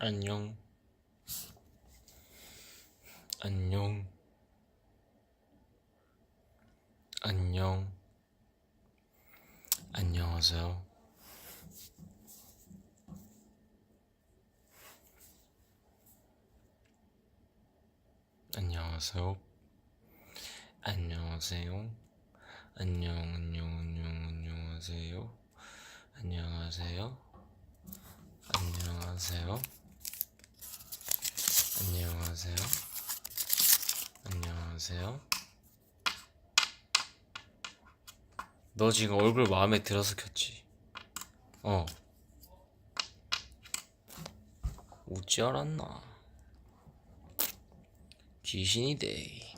안녕, 안녕, 안녕, 안녕하세요. 안녕하세요. 안녕하세요. 안녕하세요. 안녕하세요. 안녕하세요. 안녕하세요. 안녕하세요. 너 지금 얼굴 마음에 들어서 켰지? 웃지 않았나? 귀신이 돼.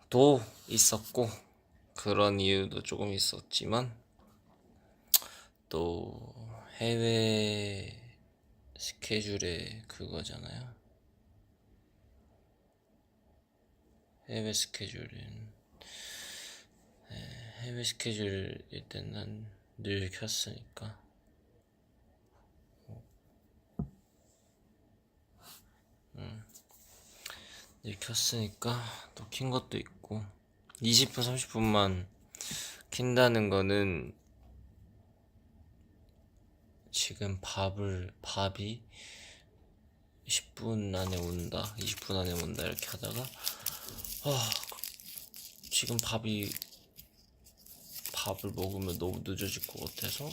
도 있었고, 그런 이유도 조금 있었지만, 또 해외 스케줄에 그거잖아요. 해외 스케줄은 해외 스케줄일 땐 난 늘 켰으니까. 늘 켰으니까 또 킨 것도 있고 20분 30분만 킨다는 거는 지금 밥이 10분 안에 온다 20분 안에 온다 이렇게 하다가 지금 밥을 먹으면 너무 늦어질 것 같아서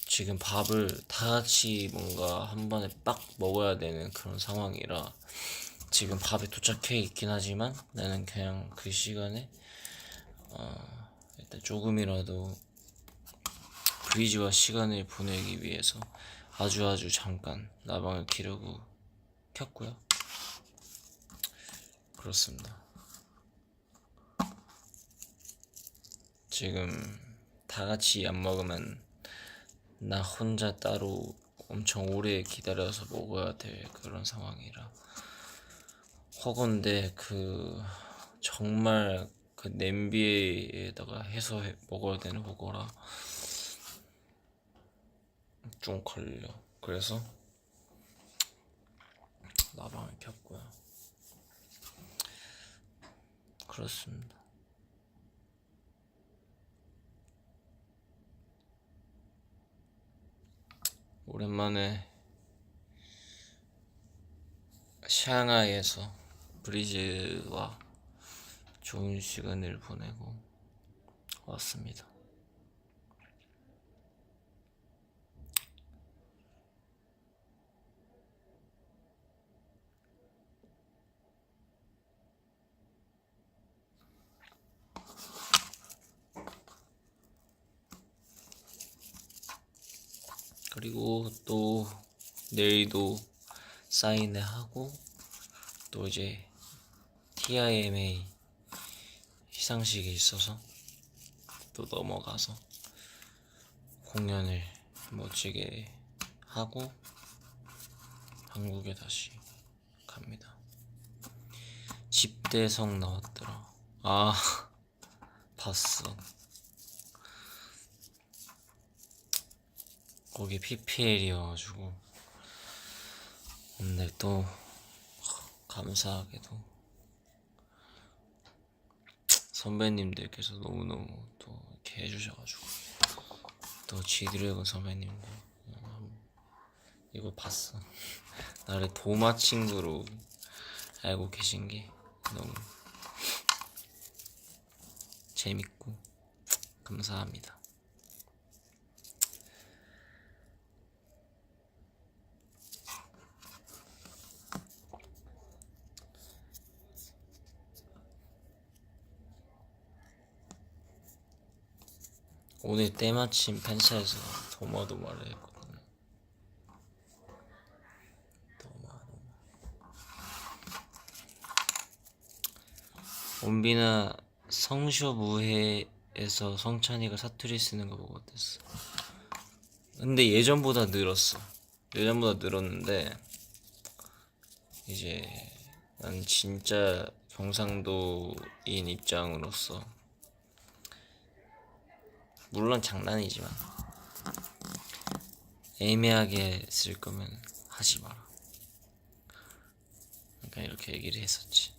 지금 밥을 다 같이 뭔가 한 번에 빡 먹어야 되는 그런 상황이라 지금 밥이 도착해 있긴 하지만 나는 그냥 그 시간에 일단 조금이라도 브리즈와 시간을 보내기 위해서 아주 잠깐 나방을 키려고 켰고요. 그렇습니다. 지금 다 같이 안 먹으면 나 혼자 따로 엄청 오래 기다려서 먹어야 될 그런 상황이라 허건데 정말 그 냄비에다가 해서 먹어야 되는 그거라 좀 걸려. 그래서 나방을 켰고요. 그렇습니다. 오랜만에 샹하이에서 브리즈와 좋은 시간을 보내고 왔습니다. 그리고 또 내일도 사인회 하고 또 이제 TIMA 시상식이 있어서 또 넘어가서 공연을 멋지게 하고 한국에 다시 갑니다. 집대성 나왔더라. 아, 봤어. 거기 PPL이어가지고 근데 또 감사하게도 선배님들께서 너무너무 또 이렇게 해주셔가지고 또 G드래곤 선배님도 이거 봤어. 나를 도마 친구로 알고 계신 게 너무 재밌고 감사합니다. 오늘 때마침 팬사에서 도마도마를 했거든. 온비나 성쇼무해에서 성찬이가 사투리 쓰는 거 보고 어땠어? 근데 예전보다 늘었는데 이제 난 진짜 경상도인 입장으로서 물론 장난이지만 애매하게 쓸 거면 하지 마라. 그러니까 이렇게 얘기를 했었지.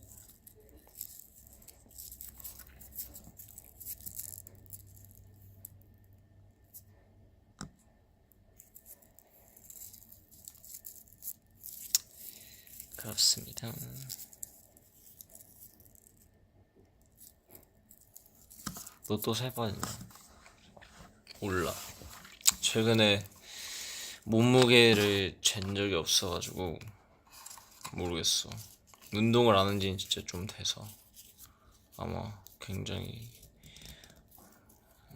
그렇습니다. 너 또 살 빠졌냐? 몰라. 최근에 몸무게를 잰 적이 없어가지고 모르겠어. 운동을 안 한 지는 진짜 좀 돼서 아마 굉장히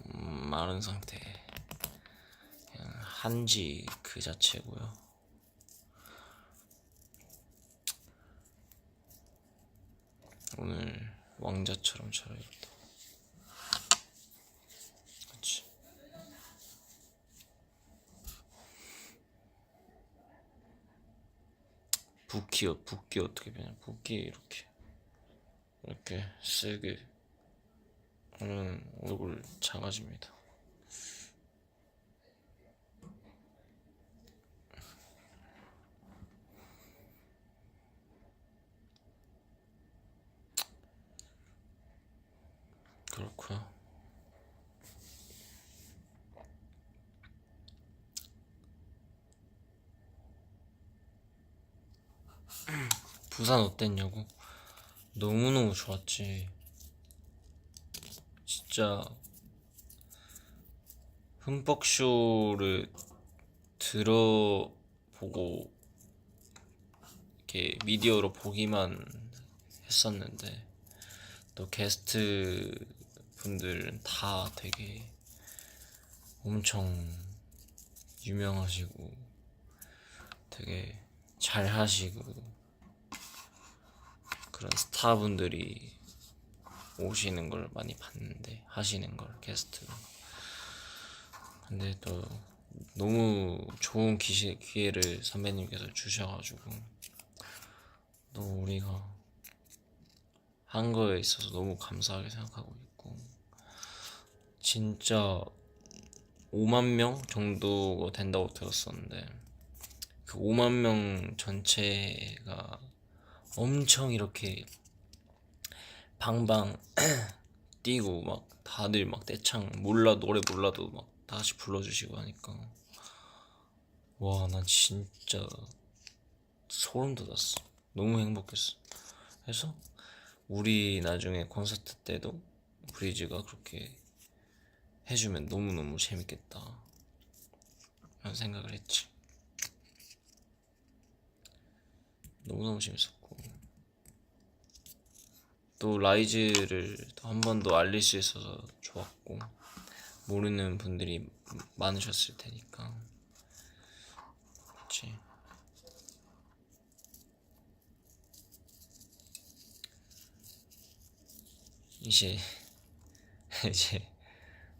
마른 상태. 그냥 한지 그 자체고요. 오늘 왕자처럼 차려입었다. 그치. 붓기 어떻게 변해? 붓기 이렇게 세게 하면 얼굴 작아집니다. 그렇고요. 부산 어땠냐고? 너무너무 좋았지. 진짜 흠뻑쇼를 들어보고 이렇게 미디어로 보기만 했었는데 또 게스트 분들은 다 되게 엄청 유명하시고 되게 잘 하시고 그런 스타분들이 오시는 걸 많이 봤는데 하시는 걸 게스트로. 근데 또 너무 좋은 기회를 선배님께서 주셔가지고 또 우리가 한 거에 있어서 너무 감사하게 생각하고 있고 진짜 5만 명 정도가 된다고 들었었는데 그 5만 명 전체가 엄청 이렇게 방방 뛰고 막 다들 막 떼창 노래 몰라도 막 다같이 불러주시고 하니까 와 난 진짜 소름 돋았어. 너무 행복했어. 그래서 우리 나중에 콘서트 때도 브리즈가 그렇게 해주면 너무너무 재밌겠다 라는 생각을 했지. 너무너무 재밌었고 또 라이즈를 한 번 더 알릴 수 있어서 좋았고 모르는 분들이 많으셨을 테니까. 그치. 이제 이제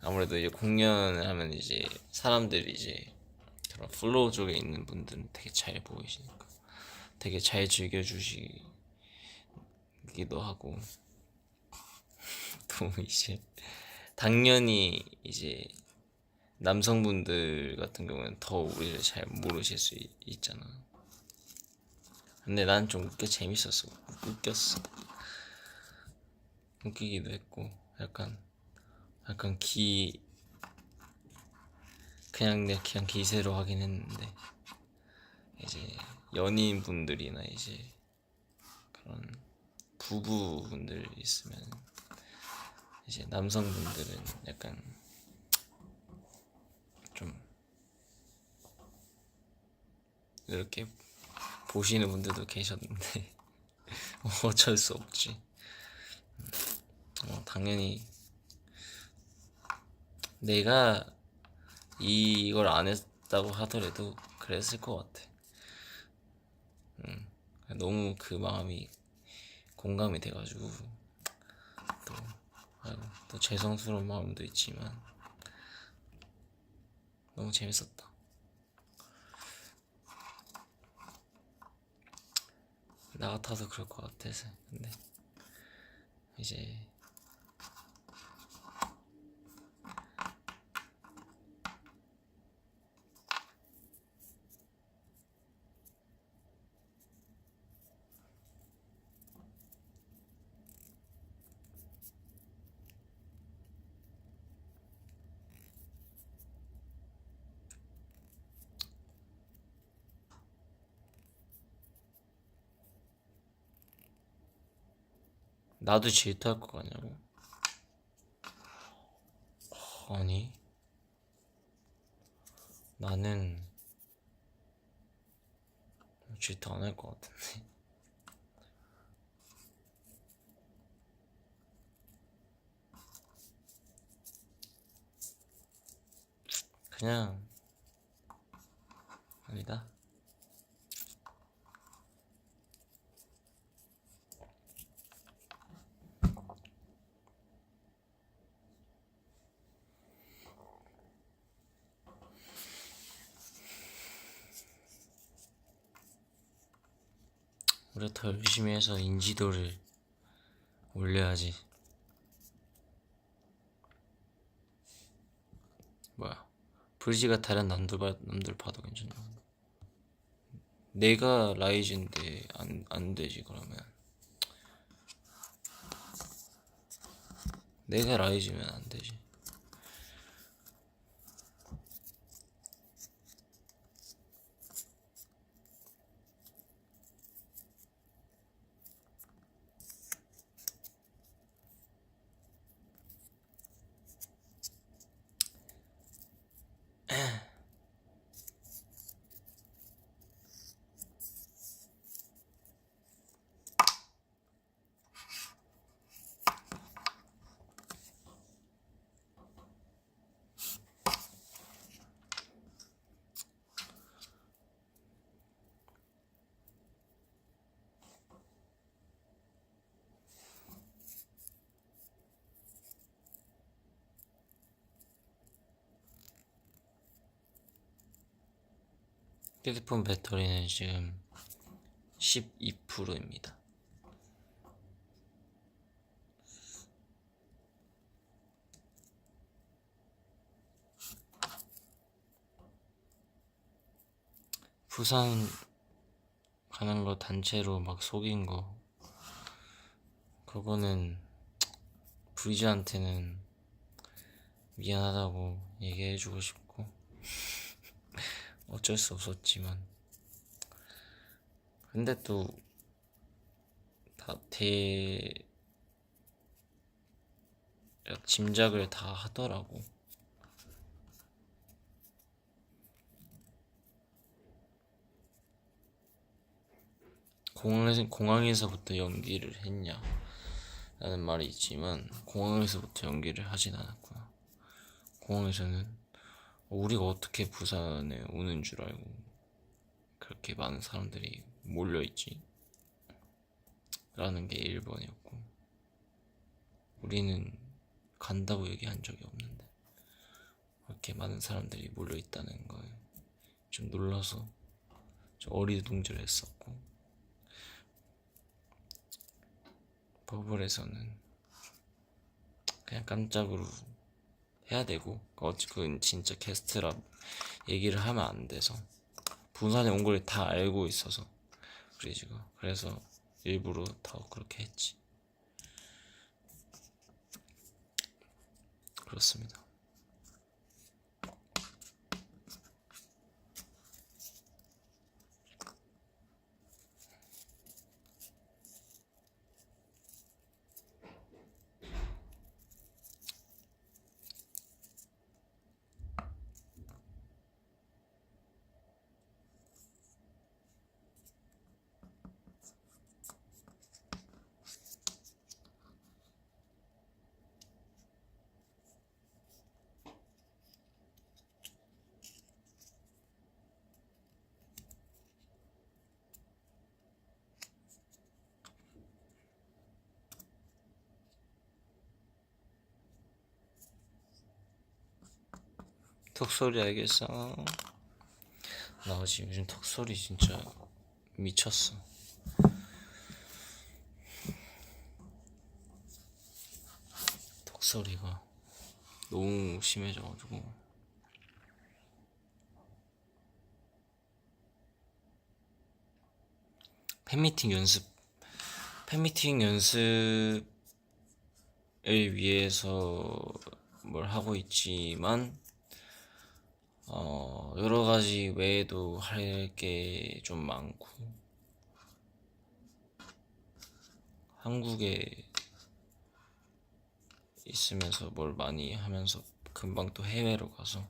아무래도 이제 공연을 하면 이제 사람들이 이제 그런 플로우 쪽에 있는 분들은 되게 잘 보이시니까 되게 잘 즐겨주시기도 하고 또 이제 당연히 이제 남성분들 같은 경우는 더 우리를 잘 모르실 수 있잖아. 근데 난 좀 재밌었어. 웃겼어. 웃기기도 했고 약간 그냥 기세로 하긴 했는데 이제 연인분들이나 이제 그런 부부분들 있으면 이제 남성분들은 약간 좀 이렇게 보시는 분들도 계셨는데 어쩔 수 없지. 당연히 내가 이걸 안 했다고 하더라도 그랬을 것 같아. 너무 그 마음이 공감이 돼가지고 또, 아이고, 또 죄송스러운 마음도 있지만 너무 재밌었다. 나 같아서 그럴 것 같아서. 근데 이제 나도 질투할 것 같냐고? 아니, 나는 질투 안 할 것 같은데. 그냥 아니다. 우리가 더 열심히 해서 인지도를 올려야지. 뭐야? 브리지가 다른 남들 봐도 괜찮나? 내가 라이즈인데 안 되지 그러면. 내가 라이즈면 안 되지. 휴대폰 배터리는 지금 12%입니다. 부산 가는 거 단체로 막 속인 거, 그거는 브리즈한테는 미안하다고 얘기해주고 싶고 어쩔 수 없었지만, 근데 또 다 짐작을 다 하더라고. 공항에서부터 연기를 했냐 라는 말이 있지만, 공항에서부터 연기를 하진 않았구나. 공항에서는 우리가 어떻게 부산에 오는 줄 알고 그렇게 많은 사람들이 몰려있지? 라는 게 1번이었고, 우리는 간다고 얘기한 적이 없는데 그렇게 많은 사람들이 몰려있다는 거에 좀 놀라서 좀 어리둥절했었고, 버블에서는 그냥 깜짝으로 해야 되고, 그건 진짜 게스트라 얘기를 하면 안 돼서, 부산에 온 걸 다 알고 있어서 브리즈가, 그래서 일부러 더 그렇게 했지. 그렇습니다. 톡소리 알겠어? 나 지금 요즘 톡소리 진짜 미쳤어. 톡소리가 너무 심해져가지고. 팬미팅 연습을 위해서 뭘 하고 있지만, 여러 가지 외에도 할 게 좀 많고, 한국에 있으면서 뭘 많이 하면서 금방 또 해외로 가서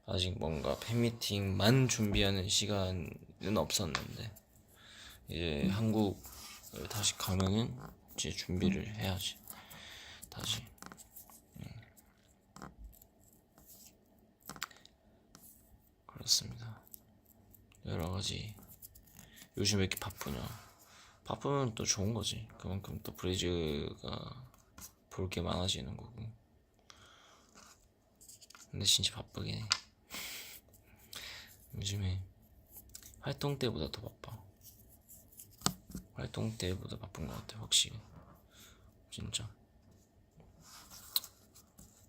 아직 뭔가 팬미팅만 준비하는 시간은 없었는데 이제 한국을 다시 가면은 이제 준비를 해야지 다시. 그렇습니다. 여러 가지. 요즘 왜 이렇게 바쁘냐? 바쁘면 또 좋은 거지. 그만큼 또 브리즈가 볼 게 많아지는 거고. 근데 진짜 바쁘긴 해. 요즘에 활동 때보다 더 바빠. 활동 때보다 바쁜 것 같아, 확실히. 진짜.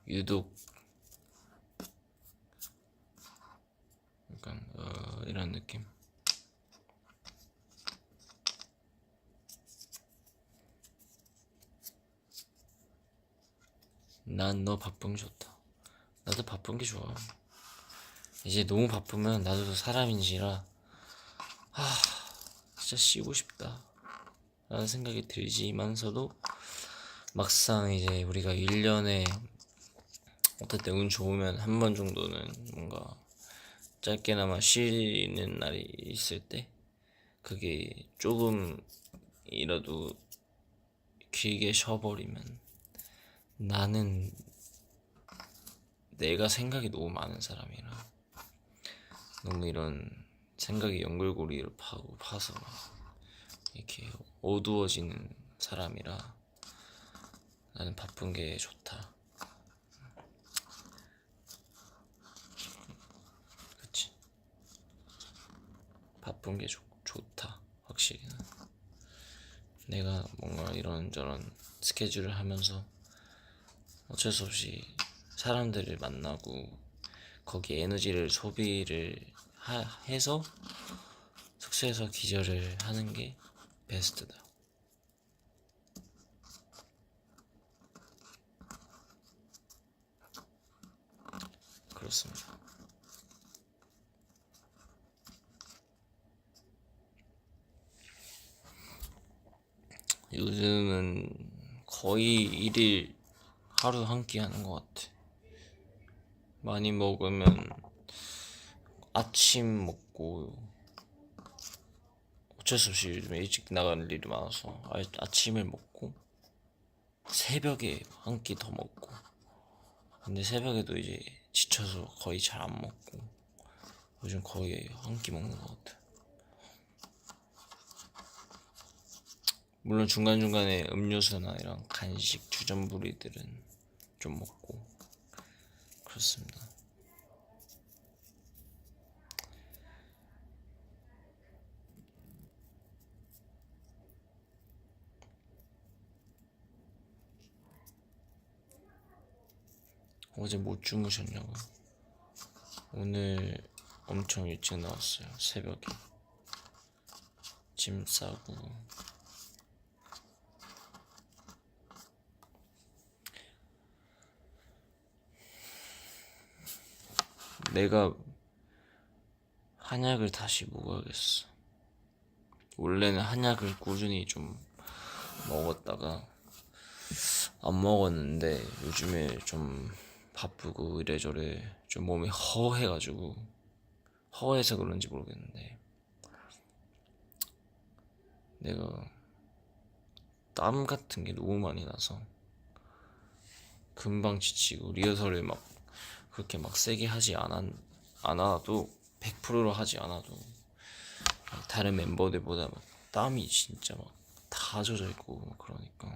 유독 약간 이런 느낌. 난 너 바쁜 게 좋다. 나도 바쁜 게 좋아. 이제 너무 바쁘면 나도 사람인지라 진짜 쉬고 싶다 라는 생각이 들지만서도 막상 이제 우리가 1년에 어떨 때 운 좋으면 한 번 정도는 뭔가 짧게나마 쉬는 날이 있을 때 그게 조금이라도 길게 쉬어버리면 나는 내가 생각이 너무 많은 사람이라 너무 이런 생각이 연결고리를 파서 이렇게 어두워지는 사람이라 나는 바쁜 게 좋다. 그치? 바쁜 게 좋다. 확실히. 내가 뭔가 이런저런 스케줄을 하면서 어쩔 수 없이 사람들을 만나고 거기에 에너지를 소비를 해서 숙소에서 기절을 하는 게 베스트다. 그렇습니다. 요즘은 거의 일일 하루 한 끼 하는 것 같아. 많이 먹으면 아침 먹고 어쩔 수 없이 요즘에 일찍 나가는 일이 많아서 아침을 먹고 새벽에 한 끼 더 먹고 근데 새벽에도 이제 지쳐서 거의 잘 안 먹고 요즘 거의 한 끼 먹는 것 같아. 물론 중간중간에 음료수나 이런 간식 주전부리들은 좀 먹고 그렇습니다. 어제 못 주무셨냐고. 오늘 엄청 일찍 나왔어요. 새벽에 짐 싸고 내가 한약을 다시 먹어야겠어. 원래는 한약을 꾸준히 좀 먹었다가 안 먹었는데 요즘에 좀 바쁘고 이래저래 좀 몸이 허해가지고 허해서 그런지 모르겠는데 내가 땀 같은 게 너무 많이 나서 금방 지치고 리허설을 막 그렇게 막 세게 하지 않아도 100%로 하지 않아도 다른 멤버들보다 막 땀이 진짜 막 다 젖어 있고 그러니까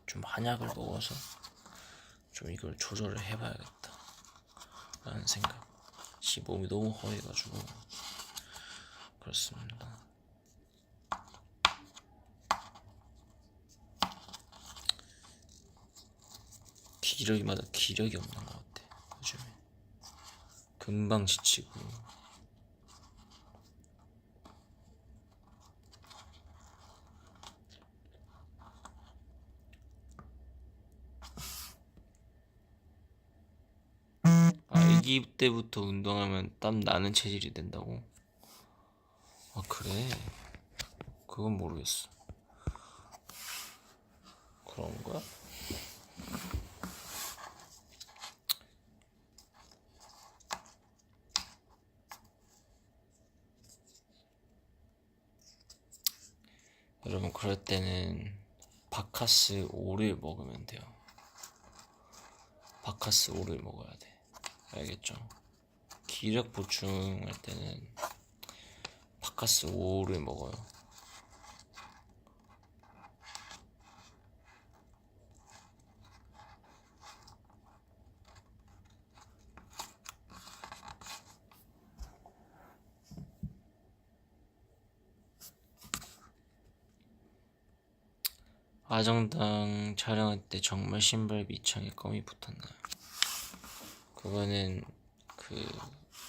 좀 한약을 먹어서 좀 이걸 조절을 해봐야겠다 라는 생각. 몸이 너무 허해가지고 그렇습니다. 기력이 없는 것 같아 요즘에. 금방 지치고 아기 때부터 운동하면 땀 나는 체질이 된다고? 아 그래? 그건 모르겠어. 그런 거야? 여러분 그럴 때는 바카스 5를 먹으면 돼요. 바카스 5를 먹어야 돼. 알겠죠? 기력 보충할 때는 바카스 5를 먹어요. 아정당 촬영할 때 정말 신발 밑창에 껌이 붙었나요? 그거는 그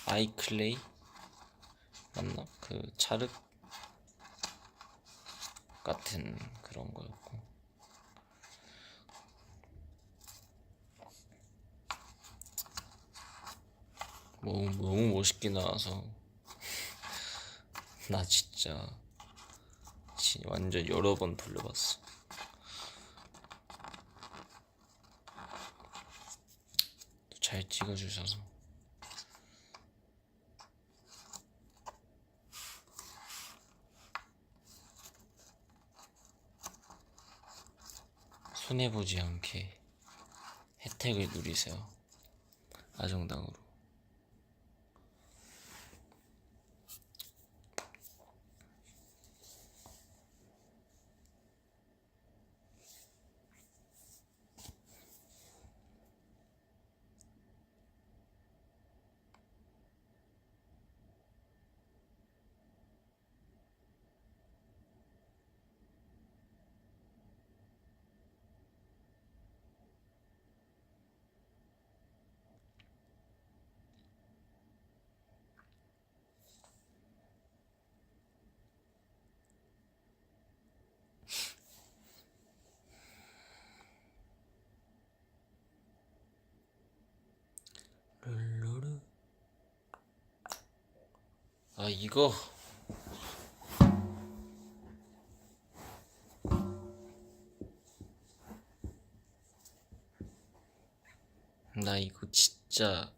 아이클레이 맞나? 그 찰흙 같은 그런 거였고, 너무 멋있게 나와서 나 진짜 완전 여러 번 돌려봤어. 잘 찍어주셔서. 손해보지 않게 혜택을 누리세요. 아정당으로. 룰루루. 아 이거 나 이거 진짜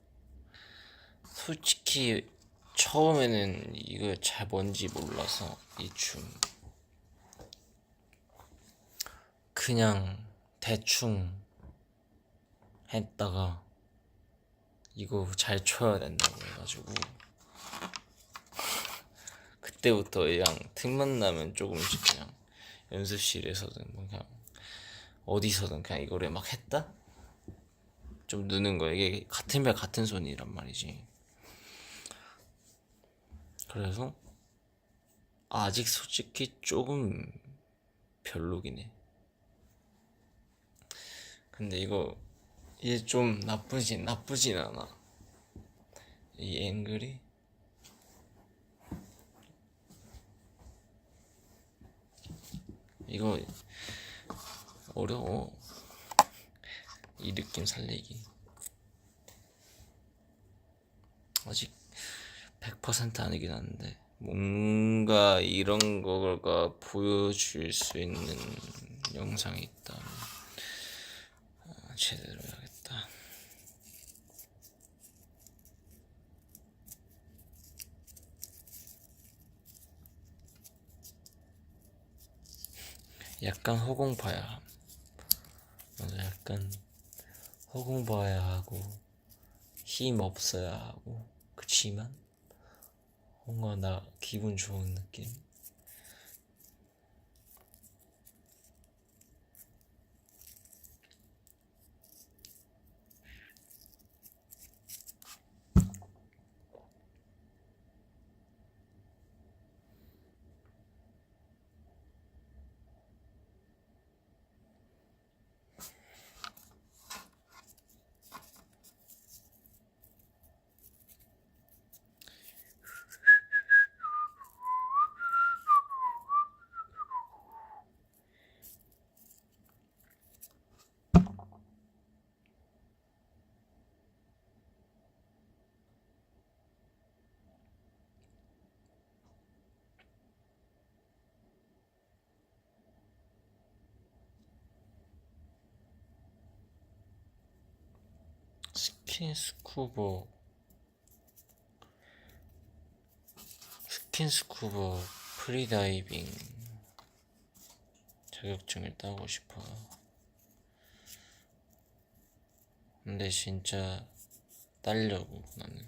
솔직히 처음에는 이거 잘 뭔지 몰라서 이 춤 그냥 대충 했다가 이거 잘 춰야 된다고 해가지고 그때부터 그냥 틈만 나면 조금씩 그냥 연습실에서든 뭐 그냥 어디서든 그냥 이거를 막 했다? 좀 느는 거야. 이게 같은 별 같은 손이란 말이지. 그래서 아직 솔직히 조금 별로긴 해. 근데 이게 좀 나쁘진 않아. 이 앵글이 이거 어려워. 이 느낌 살리기 아직 100% 아니긴 한데 뭔가 이런 거가 보여줄 수 있는 영상이 있다면 제대로 해야겠다. 약간 허공봐야 맞아. 약간 허공봐야 하고 힘 없어야 하고 그치만 뭔가 나 기분 좋은 느낌. 스킨스쿠버 프리다이빙 자격증을 따고 싶어요. 근데 진짜 따려고 나는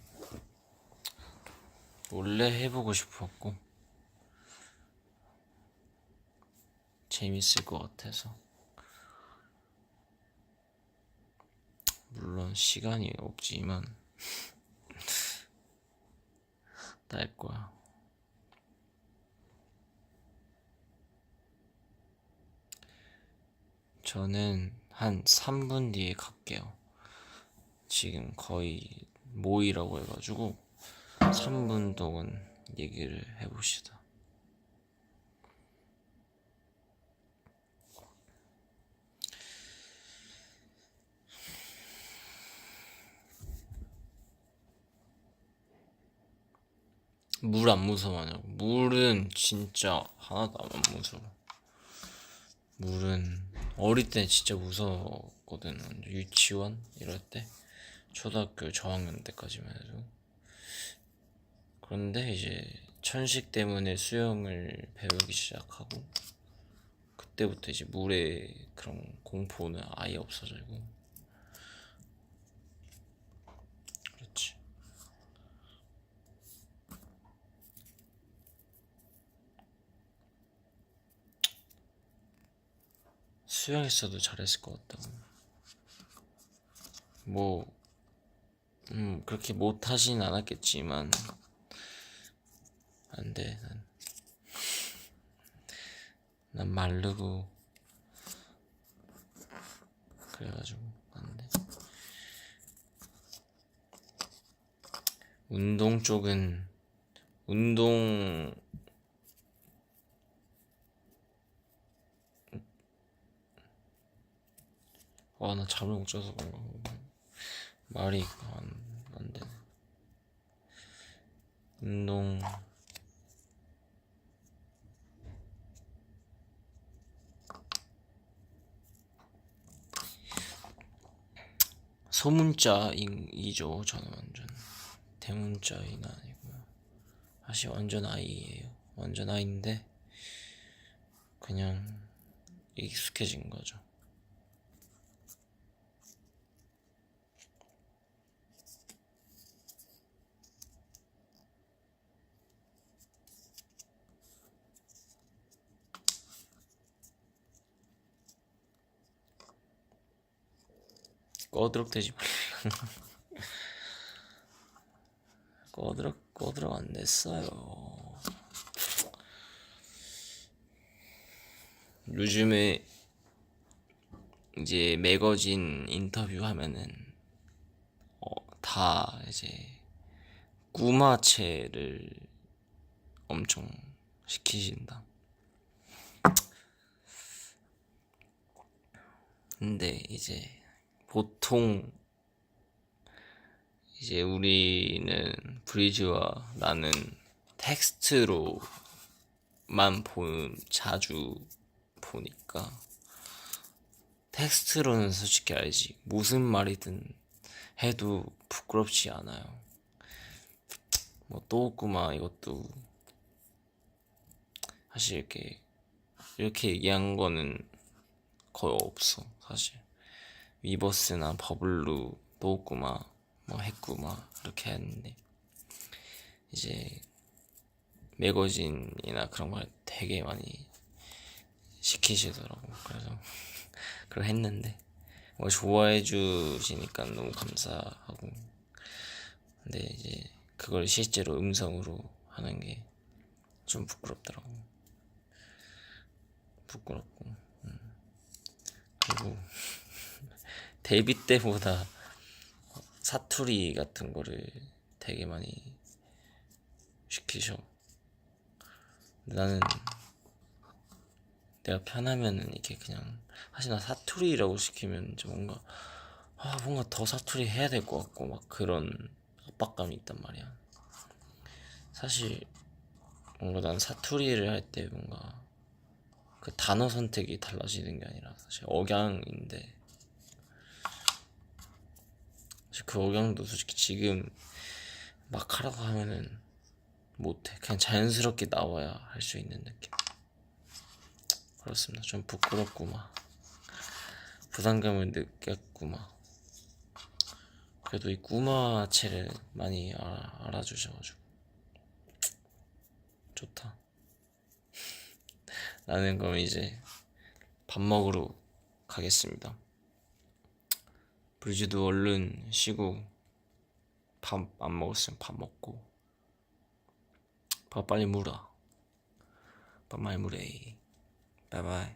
원래 해보고 싶었고 재밌을 것 같아서. 물론 시간이 없지만 딸 거야. 저는 한 3분 뒤에 갈게요. 지금 거의 모이라고 해가지고 3분 동안 얘기를 해봅시다. 물 안 무서워하냐고. 물은 진짜 하나도 안 무서워. 물은 어릴 때 진짜 무서웠거든. 유치원 이럴 때, 초등학교 저학년 때까지만 해도. 그런데 이제 천식 때문에 수영을 배우기 시작하고 그때부터 이제 물에 그런 공포는 아예 없어지고. 그렇지. 수영했어도 잘했을 것 같다고. 뭐 그렇게 못하진 않았겠지만 안 돼. 난 마르고 그래가지고 안 돼. 운동 쪽은 운동 나 잠을 못 자서 그런가. 말이 안 되네. 운동 소문자이죠. 저는 완전 대문자인 아니고요. 사실 완전 아이예요. 완전 아이인데 그냥 익숙해진 거죠. 꺼드럭대지 말라. 꺼드럭 안 냈어요. 요즘에 이제 매거진 인터뷰 하면은 다 이제 꾸마체를 엄청 시키신다. 근데 이제 보통 이제 우리는 브리즈와 나는 텍스트로만 자주 보니까 텍스트로는 솔직히 알지. 무슨 말이든 해도 부끄럽지 않아요. 뭐 또꾸마 이것도 사실 이렇게 얘기한 거는 거의 없어. 사실 위버스나 버블루 또꾸마 뭐 했구마 이렇게 했는데 이제 매거진이나 그런 걸 되게 많이 시키시더라고. 그래서 그걸 했는데 뭐 좋아해 주시니까 너무 감사하고, 근데 이제 그걸 실제로 음성으로 하는 게 좀 부끄럽더라고. 부끄럽고 그리고 데뷔 때보다 사투리 같은 거를 되게 많이 시키셔. 나는 내가 편하면은 이게 그냥, 사실 나 사투리라고 시키면 좀 뭔가 더 사투리 해야 될 것 같고 막 그런 압박감이 있단 말이야. 사실 뭔가 난 사투리를 할 때 뭔가 그 단어 선택이 달라지는 게 아니라 사실 억양인데, 사실 그 억양도 솔직히 지금 막 하라고 하면은 못해. 그냥 자연스럽게 나와야 할 수 있는 느낌. 그렇습니다. 좀 부끄럽구만. 부담감을 느꼈구만. 그래도 이 꾸마체를 많이 알아주셔가지고 좋다. 나는 그럼 이제 밥 먹으러 가겠습니다. 브리즈도 얼른 쉬고 밥 안 먹었으면 밥 먹고 밥 빨리 물어. 밥 많이 물에. 바이바이.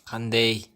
간대이.